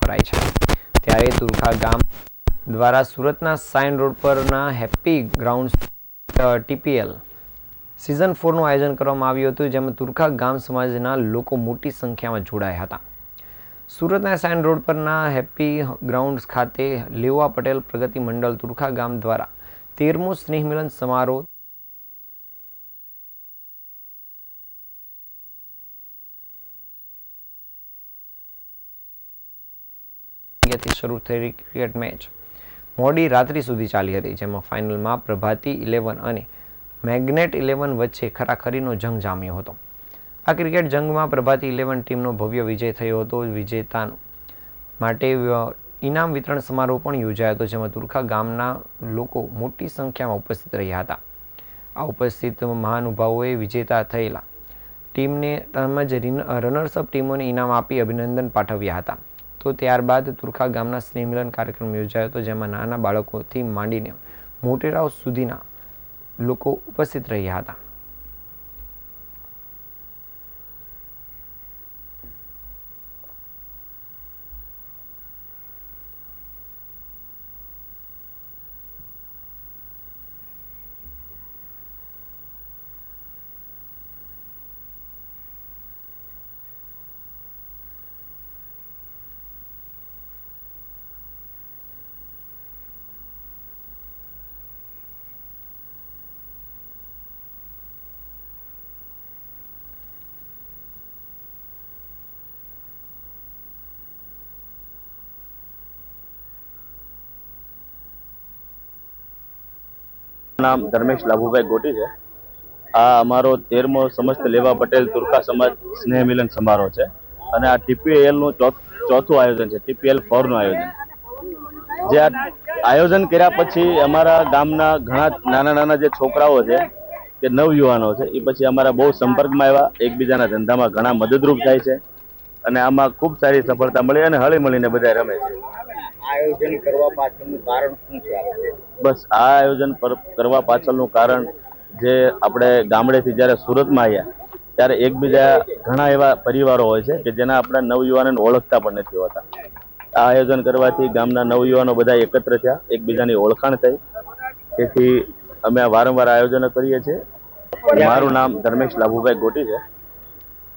કરાઈ છે। ત્યારે તુરખા ગામ દ્વારા સુરતના સાઇન રોડ પરના હેપી ગ્રાઉન્ડ ટીપીએલ સિઝન 4નું આયોજન કરવામાં આવ્યું હતું, જેમાં તુરખા ગામ સમાજના લોકો મોટી સંખ્યામાં જોડાયા હતા। સુરતના સાઇન રોડ પરના હેપી ગ્રાઉન્ડ ખાતે લેવા પટેલ પ્રગતિ મંડળ તુરખા ગામ દ્વારા 13મો સ્નેહ મિલન સમારોહ શરૂ થયેલી ક્રિકેટ મેચ મોડી રાત્રિ સુધી ચાલી હતી, જેમાં ફાઇનલમાં પ્રભાતી 11 અને મેગ્નેટ 11 વચ્ચે ખરાખરીનો જંગ જામ્યો હતો। આ ક્રિકેટ જંગમાં પ્રભાતી 11 ટીમનો ભવ્ય વિજય થયો હતો। વિજેતા માટે ઇનામ વિતરણ સમારોહ પણ યોજાયો હતો, જેમાં તુરખા ગામના લોકો મોટી સંખ્યામાં ઉપસ્થિત રહ્યા હતા। આ ઉપસ્થિત મહાનુભાવોએ વિજેતા થયેલા ટીમને તેમજ રનર્સઅપ ટીમોને ઇનામ આપી અભિનંદન પાઠવ્યા હતા। તો ત્યારબાદ તુરખા ગામના સ્નેહ મિલન કાર્યક્રમ યોજાયો હતો, જેમાં નાના બાળકોથી માંડીને મોટેરાઓ સુધીના લોકો ઉપસ્થિત રહ્યા હતા। નામ ધર્મેશ લાભુભાઈ ગોટી છે। આ અમારો 13મો સમસ્ત લેવા પટેલ તુરખા સમાજ સ્નેહ મિલન સમારોહ છે અને આ ટીપીએલ નું ચોથું આયોજન છે, ટીપીએલ 4 નું આયોજન। જે આ આયોજન કર્યા પછી અમારા ગામના ઘણા નાના જે છોકરાઓ છે કે નવયુવાનો છે એ પછી અમારા બહુ સંપર્કમાં આવ્યા, એકબીજાના ધંધામાં ઘણા મદદરૂપ થાય છે અને આમાં ખૂબ સારી સફળતા મળી અને હળી મળીને બધા રમે છે। આયોજન કરવા પાછળનું કારણ શું છે? બસ આ આયોજન કરવા પાછળનું કારણ જે આપણે ગામડેથી જ્યારે સુરતમાં આવ્યા ત્યારે એકબીજા ઘણા એવા પરિવારો હોય છે કે જેના આપણા નવયુવાનોને ઓળખતા પણ નથી હોતા। આ આયોજન કરવાથી ગામના નવયુવાનો બધા એકત્ર થયા, એકબીજાની ઓળખાણ થઈ, તેથી અમે વારંવાર આયોજનો કરીએ છીએ। મારું નામ ધર્મેશ લાભુભાઈ ગોટી છે।